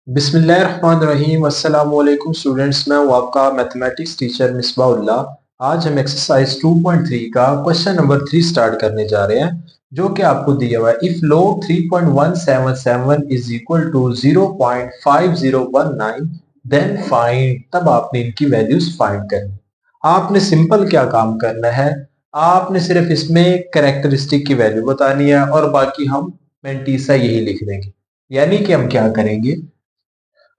बिस्मिल्लाहिर्रहमानिर्रहीम। अस्सलाम वालेकुम स्टूडेंट्स, मैं हूं आपका मैथमेटिक्स टीचर मिसबाउल्लाह। आज हम एक्सरसाइज 2.3 का क्वेश्चन नंबर 3 स्टार्ट करने जा रहे हैं, जो कि आपको दिया हुआ है। If log 3.177 is equal to 0.5019 then find. तब आपने इनकी वैल्यूज फाइंड करनी। आपने सिंपल क्या काम करना है, आपने सिर्फ इसमें कैरेक्टरिस्टिक की वैल्यू बतानी है और बाकी हम मेंटीसा यही लिख देंगे। यानी कि हम क्या करेंगे,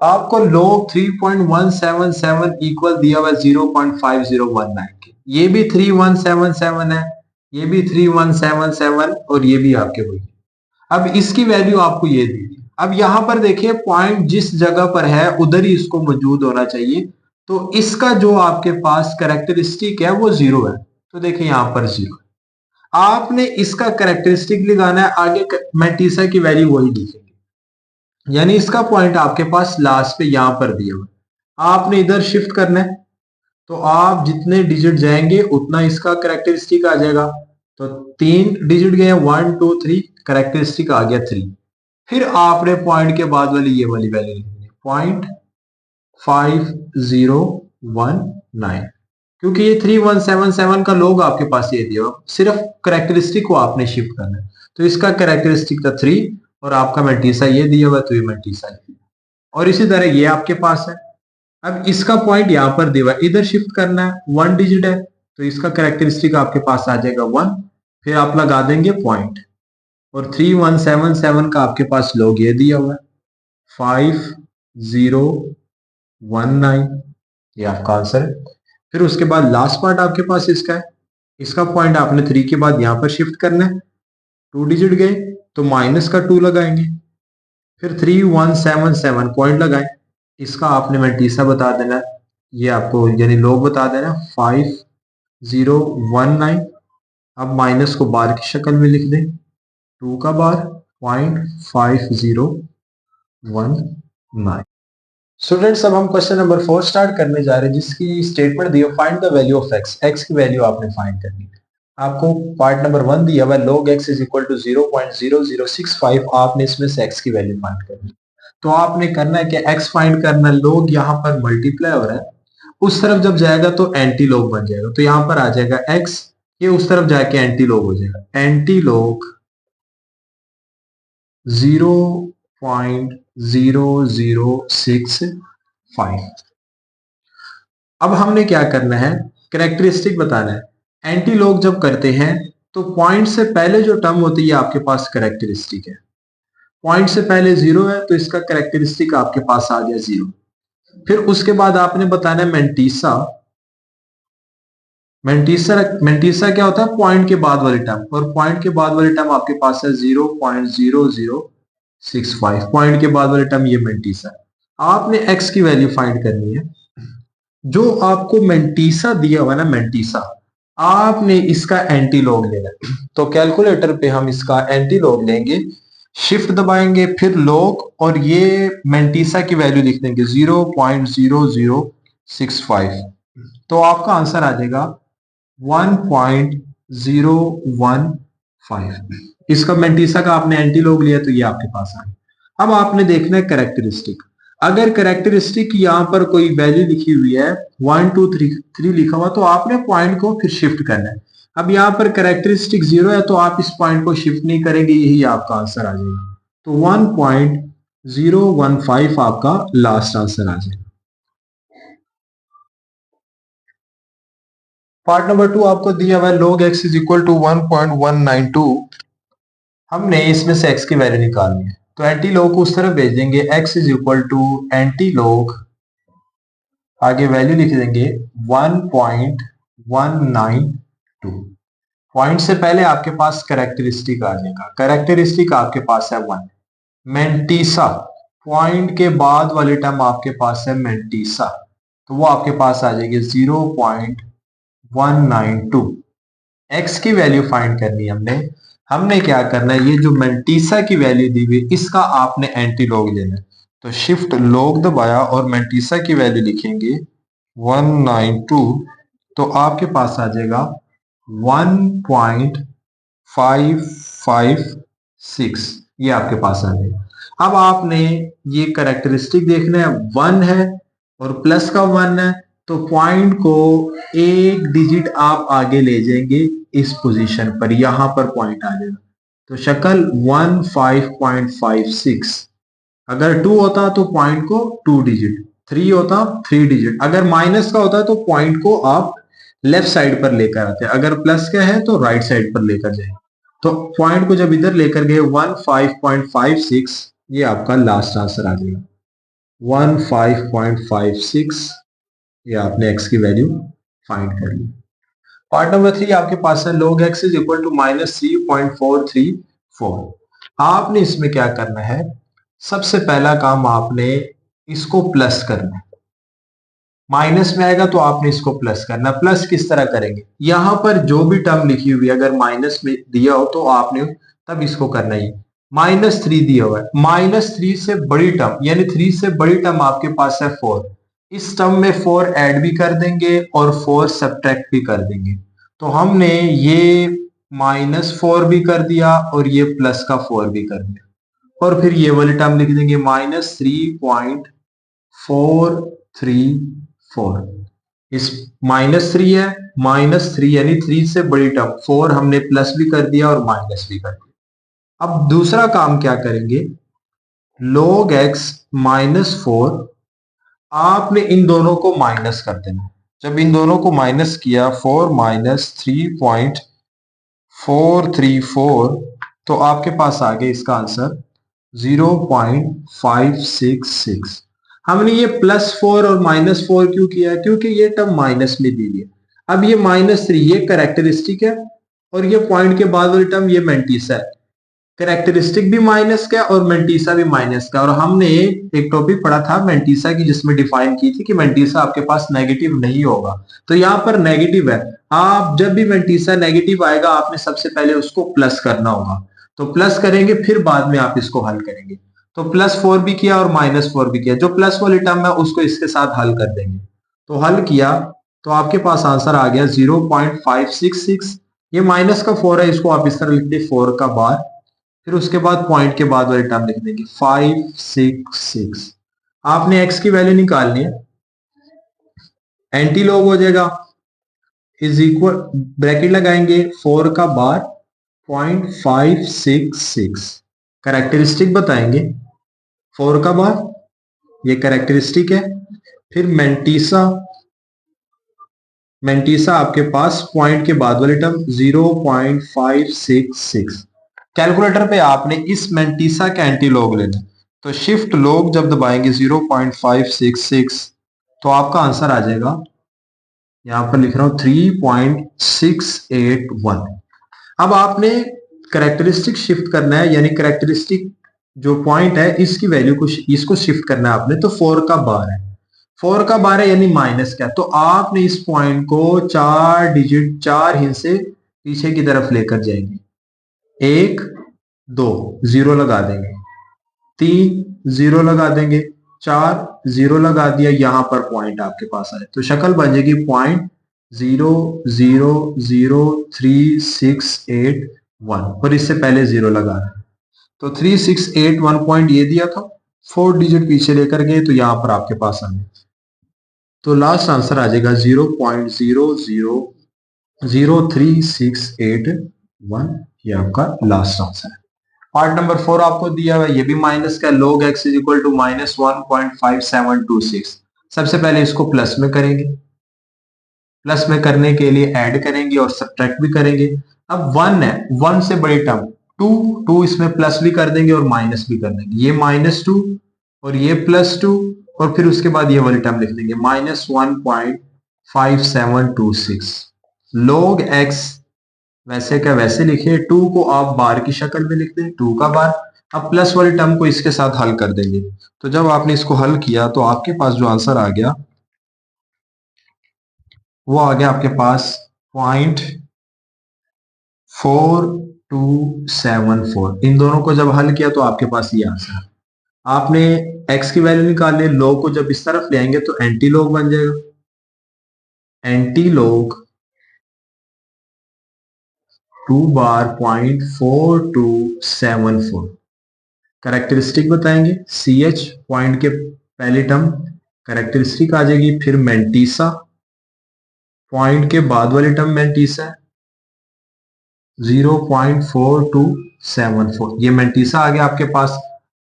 आपको log 3.177 इक्वल दिया हुआ 0.5019 के, ये भी 3177 है, ये भी 3177 और ये भी आपके वही। अब इसकी वैल्यू आपको ये दी थी। अब यहां पर देखिए, पॉइंट जिस जगह पर है उधर ही इसको मौजूद होना चाहिए। तो इसका जो आपके पास कैरेक्टरिस्टिक है वो जीरो है, तो देखिए यहां पर जीरो है। आपने इसका कैरेक्टरिस्टिक लगाना है, आगे मैट्रिक्स की वैल्यू वही लिखेंगे। यानी इसका पॉइंट आपके पास लास्ट पे यहां पर दिया हुआ, आपने इधर शिफ्ट करना है। तो आप जितने डिजिट जाएंगे उतना इसका कैरेक्टरिस्टिक आ जाएगा। तो 3 डिजिट गए, 1 2 3, कैरेक्टरिस्टिक आ गया 3। फिर आपने पॉइंट के बाद वाली ये वाली वैल्यू लिखनी है, 0.5019, क्योंकि ये 3177 का लोग आपके पास ये दिया, सिर्फ कैरेक्टरिस्टिक को आपने शिफ्ट करना है। तो इसका कैरेक्टरिस्टिक था 3 और आपका मेंटीसा ये दिया हुआ, तो ये मेंटीसा लिख दिया। और इसी तरह ये आपके पास है। अब इसका पॉइंट यहां पर दिया, इधर शिफ्ट करना है, 1 डिजिट है, तो इसका कैरेक्टरिस्टिक आपके पास आ जाएगा 1। फिर आप लगा देंगे पॉइंट, और 3177 का आपके पास लोग ये दिया हुआ है 5019, ये आपका आंसर है। फिर उसके बाद लास्ट पार्ट आपके पास इसका है, इसका पॉइंट आपने 3 के बाद यहां पर शिफ्ट करना है, 2 डिजिट गए तो माइनस का 2 लगाएंगे, फिर 3177 पॉइंट लगाएं, इसका आपने मेंटीसा बता देना है, ये आपको यानी लोग बता देना 5019। अब माइनस को बार की शक्ल में लिख दें, 2 का बार, 0.5019। स्टूडेंट्स, अब हम क्वेश्चन नंबर 4 स्टार्ट करने जा रहे हैं, जिसकी स्टेटमेंट दी है, find the value of x. X की वैल्यू आपने फाइंड करनी है। आपको पार्ट नंबर 1 दिया हुआ है, log x is equal to 0.0065। आपने इसमें से x की वैल्यू फाइंड करनी है। तो आपने करना है कि x फाइंड करना है, log यहाँ पर मल्टीप्लाई हो रहा है, उस तरफ जब जाएगा तो एंटी लॉग बन जाएगा, तो यहां पर आ जाएगा x, ये उस तरफ जाके एंटी लॉग हो जाएगा, एंटी लॉग 0.0065। अब हमने क्या करना है, कैरेक्टरिस्टिक बताना है। एंटी लॉग जब करते हैं तो पॉइंट से पहले जो टर्म होती है आपके पास कैरेक्टरिस्टिक है। पॉइंट से पहले 0 है, तो इसका कैरेक्टरिस्टिक आपके पास आ गया 0। फिर उसके बाद आपने बताना है मेंटीसा। मेंटीसा क्या होता है, पॉइंट के बाद वाली टर्म, और पॉइंट के बाद वाली टर्म आपके पास है 0.0065। पॉइंट के बाद वाली टर्म ये मेंटीसा। आपने x की वैल्यू फाइंड करनी है। जो आपको मेंटीसा दिया हुआ ना, मेंटीसा, आपने इसका एंटी लॉग लेना है। तो कैलकुलेटर पे हम इसका एंटी लॉग लेंगे, शिफ्ट दबाएंगे, फिर लॉग, और ये मेंटीसा की वैल्यू लिख देंगे 0.0065। तो आपका आंसर आ जाएगा 1.015। इसका मेंटीसा का आपने एंटी लॉग लिया, तो ये आपके पास आ गया। अब आपने देखना है कैरेक्टरिस्टिक। अगर कैरेक्टरिस्टिक यहां पर कोई वैल्यू लिखी हुई है 1 2 3 लिखा हुआ, तो आपने पॉइंट को फिर शिफ्ट करना है। अब यहां पर कैरेक्टरिस्टिक 0 है, तो आप इस पॉइंट को शिफ्ट नहीं करेंगे, यही आपका आंसर आ जाएगा। तो 1.015 आपका लास्ट आंसर आ जाएगा। पार्ट नंबर 2 आपको दिया हुआ है, log x is equal to 1.192। हमने इसमें से x की वैल्यू निकालनी है, तो एंटी लॉग को उस तरफ भेज देंगे, x is equal to anti log, आगे वैल्यू लिख देंगे 1.192। पॉइंट से पहले आपके पास कैरेक्टरिस्टिक आ जाएगा, कैरेक्टरिस्टिक आपके पास है 1। मेंटीसा, पॉइंट के बाद वाली टर्म आपके पास है मेंटीसा, तो वो आपके पास आ जाएगी 0.192। x की वैल्यू फाइंड करनी है हमने। हमने क्या करना है, ये जो मेंटीसा की वैल्यू दी हुई, इसका आपने एंटी लॉग लेना है। तो शिफ्ट लॉग दबाया और मेंटीसा की वैल्यू लिखेंगे 192, तो आपके पास आ जाएगा 1.556, ये आपके पास आ जाएगा। अब आपने ये कैरेक्टरिस्टिक देखना है, 1 है और प्लस का 1 है, तो पॉइंट को एक डिजिट आप आगे ले जाएंगे इस पोजीशन पर, यहां पर पॉइंट आ जाएगा। तो शक्ल 15.56। अगर 2 होता तो पॉइंट को 2 डिजिट, 3 होता 3 डिजिट, अगर माइनस का होता तो पॉइंट को आप लेफ्ट साइड पर लेकर आते, अगर प्लस का है तो राइट साइड पर लेकर जाए। तो पॉइंट को जब इधर लेकर गए 15.56, ये आपका लास्ट आंसर आ जाएगा 15.56। ये आपने x की वैल्यू फाइंड कर ली। पार्ट नंबर 3 आपके पास है log x is equal to -3.434। आपने इसमें क्या करना है, सबसे पहला काम आपने इसको प्लस करना है। माइनस में आएगा तो आपने इसको प्लस करना। प्लस किस तरह करेंगे, यहां पर जो भी टर्म लिखी हुई है अगर माइनस में दिया हो तो आपने तब इसको करना ही। -3 दिया हुआ है, -3 से बड़ी टर्म यानी 3 से बड़ी टर्म आपके पास है 4। इस टर्म में 4 ऐड भी कर देंगे और 4 सब्ट्रैक्ट भी कर देंगे। तो हमने ये -4 भी कर दिया और ये प्लस का 4 भी कर दिया, और फिर ये वाली टर्म लिख देंगे -3.434। इस -3 है, -3 यानी 3 से बड़ी टर्म 4 हमने प्लस भी कर दिया और माइनस भी कर दिया। अब दूसरा काम क्या करेंगे, log x -4, आपने इन दोनों को माइनस कर देना। जब इन दोनों को माइनस किया 4 - 3.434, तो आपके पास आ गया इसका आंसर 0.566। हमने ये +4 और -4 क्यों किया, क्योंकि ये टर्म माइनस में दी है। अब ये -3 ये कैरेक्टरिस्टिक है और ये पॉइंट के बाद वाली टर्म ये मेंटिसा है। कैरेक्टरिस्टिक भी माइनस का और मेंटिसा भी माइनस का। और हमने एक टॉपिक पढ़ा था मेंटिसा की, जिसमें डिफाइन की थी कि मेंटिसा आपके पास नेगेटिव नहीं होगा, तो यहाँ पर नेगेटिव है। आप जब भी मेंटिसा नेगेटिव आएगा आपने सबसे पहले उसको प्लस करना होगा, तो प्लस करेंगे फिर बाद में आप इसको हल करेंगे। तो +4 भी किया और -4 भी किया, जो प्लस वाली टर्म है उसको इसके साथ हल कर देंगे। तो हल किया तो आपके पास आंसर आ गया 0.566। ये माइनस का 4 है, इसको आप इस तरह लिख दे 4 का बार, फिर उसके बाद पॉइंट के बाद वाली टर्म लिख देंगे 566। आपने x की वैल्यू निकालनी है, एंटी लॉग हो जाएगा, इज इक्वल ब्रैकेट लगाएंगे 4 का बार 0.566, कैरेक्टरिस्टिक बताएंगे 4 का बार, ये कैरेक्टरिस्टिक है। फिर मेंटिसा, मेंटिसा आपके पास पॉइंट के बाद वाली टर्म 0.566। कैलकुलेटर पे आपने इस मेंटिसा का एंटी लॉग लेना, तो शिफ्ट लॉग जब दबाएंगे 0.566, तो आपका आंसर आ जाएगा, यहां पर लिख रहा हूं 3.681। अब आपने कैरेक्टरिस्टिक शिफ्ट करना है, यानी कैरेक्टरिस्टिक जो पॉइंट है इसकी वैल्यू को इसको शिफ्ट करना है आपने। तो 4 का बार है, 4 का बार है यानी माइनस का, तो आपने इस पॉइंट को 4 डिजिट 4 हिस्से पीछे की तरफ लेकर जाएंगे। 1 2 0 लगा देंगे, 3 0 लगा देंगे, 4 0 लगा दिया, यहां पर पॉइंट आपके पास आए तो शक्ल बन जाएगी 0.00368 और इससे पहले 0 लगा रहे हैं। तो 3681 पॉइंट ये दिया था, 4 डिजिट पीछे लेकर गए तो यहां पर आपके पास आ गए। तो लास्ट आंसर आ जाएगा 0.000368 ये आपका लास्ट आंसर है। पार्ट नंबर 4 आपको दिया हुआ है, ये भी माइनस का, log x is equal to -1.5726। सबसे पहले इसको प्लस में करेंगे, प्लस में करने के लिए ऐड करेंगे और सब्ट्रैक्ट भी करेंगे। अब 1 है, 1 से बड़ी टर्म 2, 2 इसमें प्लस भी कर देंगे और माइनस भी कर देंगे, ये -2 और ये +2, और फिर उसके बाद ये वाली टर्म लिख देंगे -1.5726। log x वैसे क्या वैसे लिखे, 2 को आप बार की शक्ल में लिख दें, 2 का बार। अब प्लस वाली टर्म को इसके साथ हल कर देंगे, तो जब आपने इसको हल किया तो आपके पास जो आंसर आ गया वो आ गया आपके पास 0.4274। इन दोनों को जब हल किया तो आपके पास ये आंसर। आपने x की वैल्यू निकालनी, log को जब इस तरफ ले आएंगे तो एंटी log बन जाएगा, एंटी log 2 बार 0.4274। कैरेक्टरिस्टिक बताएंगे, सी एच पॉइंट के पहली टर्म कैरेक्टरिस्टिक आ जाएगी, फिर मेंटीसा पॉइंट के बाद वाली टर्म मेंटीसा 0.4274, ये मेंटीसा आ गया आपके पास।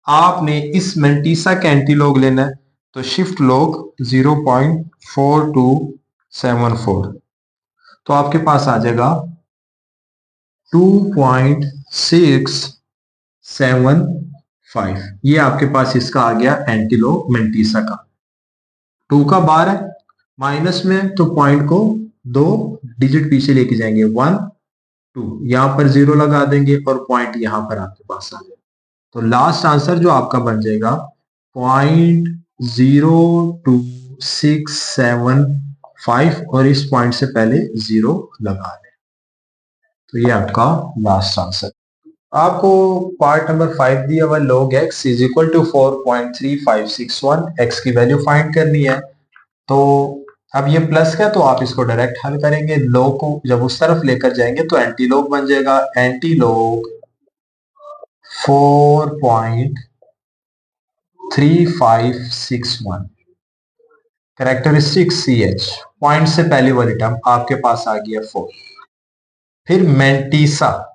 आपने इस मेंटीसा का एंटीलॉग लेना है, तो शिफ्ट लॉग 0.4274, तो आपके पास आ जाएगा 2.675, ये आपके पास इसका आ गया एंटीलॉग मेंटीसा का। 2 का बार है माइनस में, तो पॉइंट को 2 डिजिट पीछे लेके जाएंगे, 1 2, यहां पर 0 लगा देंगे और पॉइंट यहां पर आपके पास आ जाएगा। तो लास्ट आंसर जो आपका बन जाएगा 0.02675, और इस पॉइंट से पहले 0 लगा दें, तो ये आपका लास्ट आंसर। आपको पार्ट नंबर 5 दिया हुआ log x is equal to 4.3561, x की वैल्यू फाइंड करनी है। तो अब ये प्लस का, तो आप इसको डायरेक्ट हल करेंगे, log को जब उस तरफ लेकर जाएंगे तो एंटी log बन जाएगा, anti log 4.3561, characteristic C H point से पहली वाली टर्म आपके पास आ गया 4, फिर मेंटीसा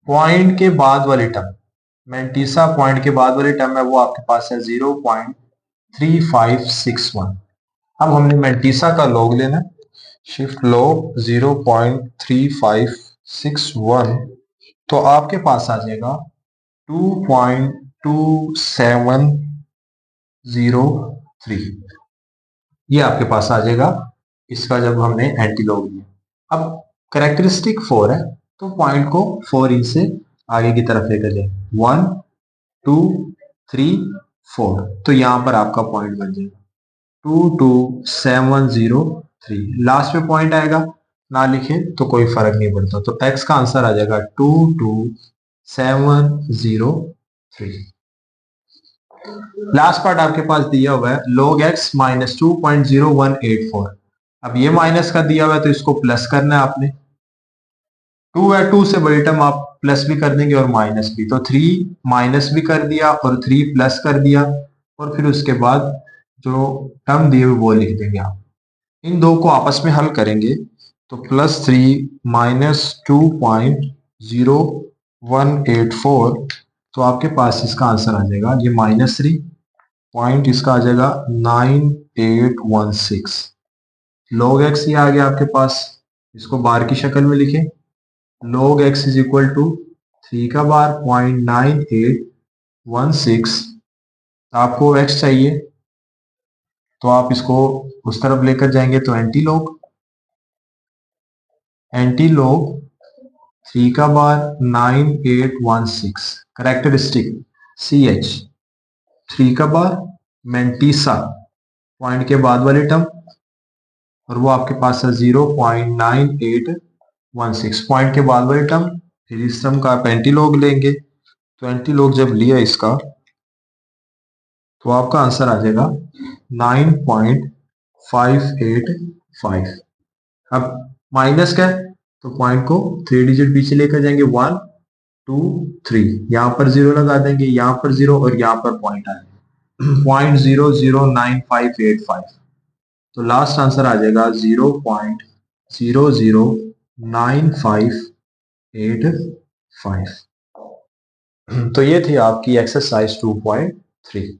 पॉइंट के बाद वाली टर्म, मेंटीसा पॉइंट के बाद वाली टर्म है वो आपके पास है 0.3561। अब हमने मेंटीसा का लॉग लेना है, शिफ्ट लॉग 0.3561, तो आपके पास आ जाएगा 2.2703, ये आपके पास आ जाएगा इसका जब हमने एंटी लॉग लिया। अब कैरेक्टरिस्टिक 4 है, तो पॉइंट को 4 इंच से आगे की तरफ लेकर जाए, 1 2 3 4, तो यहां पर आपका पॉइंट बन जाएगा 22703, लास्ट में पॉइंट आएगा, ना लिखे तो कोई फर्क नहीं पड़ता, तो x का आंसर आ जाएगा 22703। लास्ट पार्ट आपके पास दिया हुआ है log x माइनस 2.0184, अब ये माइनस का दिया हुआ है तो इसको प्लस करना है आपने, 2 है, 2 से बड़ी टर्म आप प्लस भी कर देंगे और माइनस भी, तो 3 माइनस भी कर दिया और 3 प्लस कर दिया, और फिर उसके बाद जो टर्म दिए हुए वो लिख देंगे आप। इन दो को आपस में हल करेंगे तो +3 माइनस 2.0184, तो आपके पास इसका आंसर आ जाएगा, ये -3 पॉइंट इसका आ जाएगा 9816। log x ये आ गया आपके पास, इसको बार की शक्ल में लिखें, log x is equal to 3 का बार 0.9816, आपको x चाहिए तो आप इसको उस तरफ लेकर जाएंगे, तो एंटी लॉग 3 का बार 9816, कैरेक्टरिस्टिक सी एच 3 का बार, मेंटीसा पॉइंट के बाद वाली टर्म, और वो आपके पास है 0.9816, पॉइंट के बाद वाली टर्म, फिर इस टर्म का आप एंटी लॉग लेंगे, तो एंटी लॉग जब लिया इसका तो आपका आंसर आ जाएगा 9.585। अब माइनस का है तो पॉइंट को 3 डिजिट पीछे लेकर जाएंगे, 1 2 3, यहां पर 0 लगा देंगे, यहां पर 0 और यहां पर पॉइंट आएगा 0.009585, तो लास्ट आंसर आ जाएगा 0.009585। तो ये थी आपकी एक्सरसाइज 2.3।